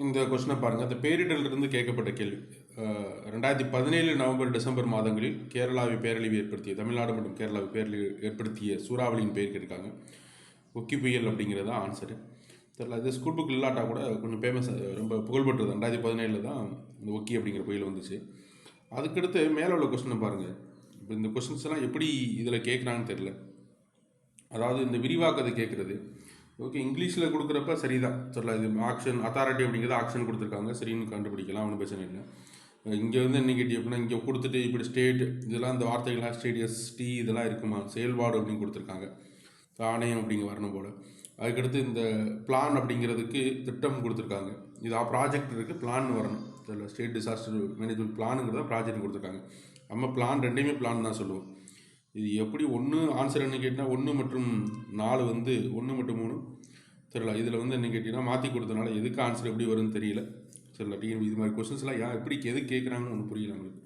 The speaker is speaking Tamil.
இந்த கொஸ்டினை பாருங்கள். அந்த பேரிடரிலிருந்து கேட்கப்பட்ட கேள்வி. 2017 நவம்பர் டிசம்பர் மாதங்களில் கேரளாவை பேரழிவு ஏற்படுத்திய தமிழ்நாடு மற்றும் கேரளாவை பேரழிவு ஏற்படுத்திய சூறாவளியின் பெயர் கேட்டிருக்காங்க. ஒக்கி புயல் அப்படிங்கிறது தான் ஆன்சரு. தெரியல, இது ஸ்கூல் புக் இல்லாட்டா கூட கொஞ்சம் ஃபேமஸ், ரொம்ப புகழ்பெற்றது. 2017 தான் இந்த ஒக்கி அப்படிங்கிற புயல் வந்துச்சு. அதுக்கடுத்து மேலே உள்ள கொஸ்டினை பாருங்கள். இப்போ இந்த கொஸ்டின்ஸ் எல்லாம் எப்படி இதில் கேட்குறாங்கன்னு தெரில. அதாவது இந்த விரிவாக்கத்தை கேட்குறது ஓகே, இங்கிலீஷில் கொடுக்குறப்ப சரிதான் சொல்லலாம். இது ஆக்ஷன் அத்தாரிட்டி அப்படிங்கிறது ஆக்ஷன் கொடுத்துருக்காங்க, சரின்னு கண்டுபிடிக்கலாம், ஒன்றும் பிரச்சனை இல்லை. இங்கே வந்து என்ன கேட்டி அப்படின்னா, இங்கே கொடுத்துட்டு இப்படி ஸ்டேட் இதெல்லாம் இந்த வார்த்தைகள்லாம் ஸ்டேட் எஸ்டி இதெல்லாம் இருக்குமா, செயல்பாடு அப்படின்னு கொடுத்துருக்காங்க, ஆணையம் அப்படிங்க வரணும் போல். அதுக்கடுத்து இந்த பிளான் அப்படிங்கிறதுக்கு திட்டம் கொடுத்துருக்காங்க, இது ப்ராஜெக்ட் இருக்குது, பிளான் வரணும். இதில் ஸ்டேட் டிசாஸ்டர் மேனேஜ்மெண்ட் பிளானுங்கிறத ப்ராஜெக்ட் கொடுத்துருக்காங்க. நம்ம பிளான் ரெண்டையுமே பிளான் தான் சொல்லுவோம். இது எப்படி ஒன்று ஆன்சர் என்ன கேட்டால் 1 மற்றும் 4 வந்து 1 மற்றும் 3 தெரியல. இதில் வந்து என்ன கேட்டிங்கன்னா மாற்றி கொடுத்தனால எதுக்கு ஆன்சர் எப்படி வரும்னு தெரியல. தெரியல. இது மாதிரி கொஸ்டின்ஸ்லாம் எப்படி எதுக்கு கேட்குறாங்கன்னு ஒன்று புரியல நம்மளுக்கு.